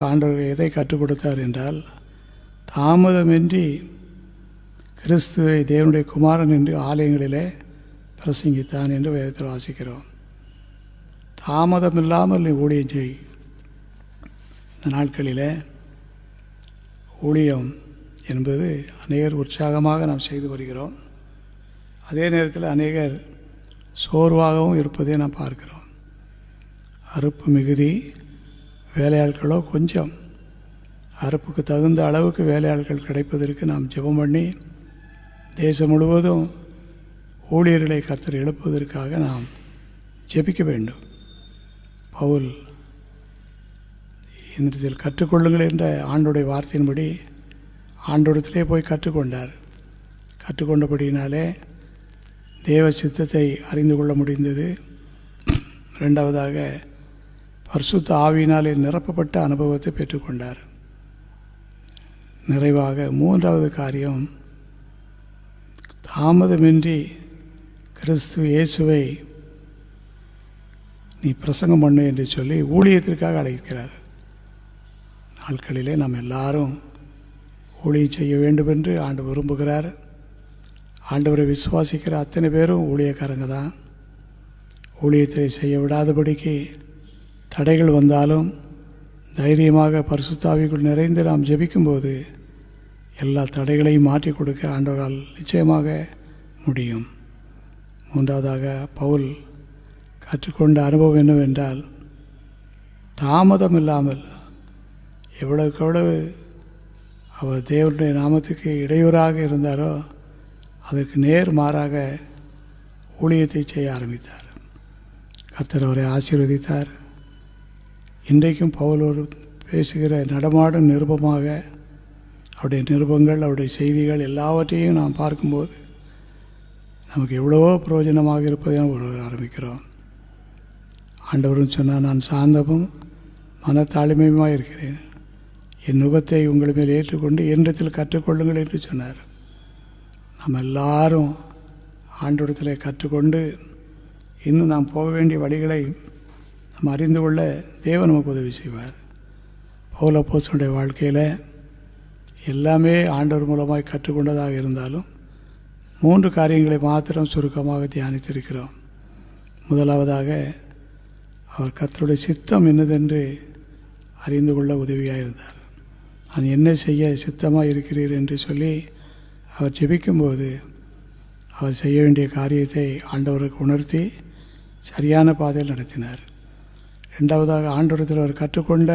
ஆண்டவர் எதை கற்றுக் கொடுத்தார் என்றால், தாமதமின்றி கிறிஸ்துவை தேவனுடைய குமாரன் என்று ஆலயங்களிலே பிரசங்கித்தான் என்று வேதத்தில் வாசிக்கிறோம். தாமதம் இல்லாமல் நீ ஊழியம் செய். இந்த நாட்களில் ஊழியம் என்பது அநேகர் உற்சாகமாக நாம் செய்து வருகிறோம். அதே நேரத்தில் அநேகர் சோர்வாகவும் இருப்பதை நாம் பார்க்கிறோம். அறுப்பு மிகுதி, வேலையாட்களோ கொஞ்சம். அறுப்புக்கு தகுந்த அளவுக்கு வேலையாட்கள் கிடைப்பதற்கு நாம் ஜெபம் பண்ணி தேசம் முழுவதும் ஊழியர்களை கர்த்தர் எழுப்புவதற்காக நாம் ஜெபிக்க வேண்டும். பவுல் என்னிடத்தில் கற்றுக்கொள்ளுங்கள் என்ற ஆண்டோடைய வார்த்தையின்படி ஆண்டோடத்திலே போய் கற்றுக்கொண்டார். கற்றுக்கொண்டபடியினாலே தேவ சித்தத்தை அறிந்து கொள்ள முடிந்தது. இரண்டாவதாக பரிசுத்த ஆவியினாலே நிரப்பப்பட்ட அனுபவத்தை பெற்றுக்கொண்டார். நிறைவாக மூன்றாவது காரியம், தாமதமின்றி கிறிஸ்து இயேசுவை நீ பிரசங்கம் பண்ணு என்று சொல்லி ஊழியத்திற்காக அழைக்கிறார். நாட்களிலே நாம் எல்லாரும் ஊழியம் செய்ய வேண்டும் என்று ஆண்டவர் விரும்புகிறார். ஆண்டவரை விசுவாசிக்கிற அத்தனை பேரும் ஊழியக்காரங்க தான். ஊழியத்தை செய்ய விடாதபடிக்கு தடைகள் வந்தாலும் தைரியமாக பரிசுத்தாவிக்குள் நிறைந்து நாம் ஜெபிக்கும்போது எல்லா தடைகளையும் மாற்றி கொடுக்க ஆண்டவரால் நிச்சயமாக முடியும். மூன்றாவதாக பவுல் கற்றுக்கொண்ட அனுபவம் என்னவென்றால், தாமதம் இல்லாமல் எவ்வளவுக்கு எவ்வளவு அவர் தேவனுடைய நாமத்துக்கு இடையூறாக இருந்தாரோ அதற்கு நேர் மாறாக ஊழியத்தை செய்ய ஆரம்பித்தார். கர்த்தர் அவரை ஆசீர்வதித்தார். இன்றைக்கும் பவுல் ஒரு பேசுகிற நடமாடும் நிருபமாக அவருடைய நிருபங்கள், அவருடைய செய்திகள் எல்லாவற்றையும் நாம் பார்க்கும்போது நமக்கு எவ்வளவோ பிரயோஜனமாக இருப்பதை நாம் ஆரம்பிக்கிறோம். ஆண்டவரும் சொன்னால், நான் சாந்தமும் மனத்தாழ்மையுமாக இருக்கிறேன், என் நுகத்தை உங்கள் மேல் ஏற்றுக்கொண்டு என்னிடத்தில் கற்றுக்கொள்ளுங்கள் என்று சொன்னார். நம்ம எல்லாரும் ஆண்டவரிடத்தில் கற்றுக்கொண்டு இன்னும் நாம் போக வேண்டிய வழிகளை நம்ம அறிந்து கொள்ள தேவன் நமக்கு உதவி செய்வார். பவுல் அப்போஸ்தலனுடைய வாழ்க்கையில் எல்லாமே ஆண்டவர் மூலமாக கற்றுக்கொண்டதாக இருந்தாலும் 3 காரியங்களை மாத்திரம் சுருக்கமாக தியானித்திருக்கிறோம். முதலாவதாக, அவர் கர்த்தருடைய சித்தம் என்னதென்று அறிந்து கொள்ள உதவியாக இருந்தார். நான் என்ன செய்ய சித்தமாக இருக்கிறீர் என்று சொல்லி அவர் ஜெபிக்கும்போது அவர் செய்ய வேண்டிய காரியத்தை ஆண்டவருக்கு உணர்த்தி சரியான பாதையில் நடத்தினார். இரண்டாவதாக, ஆண்டவரிடத்தில் அவர் கற்றுக்கொண்ட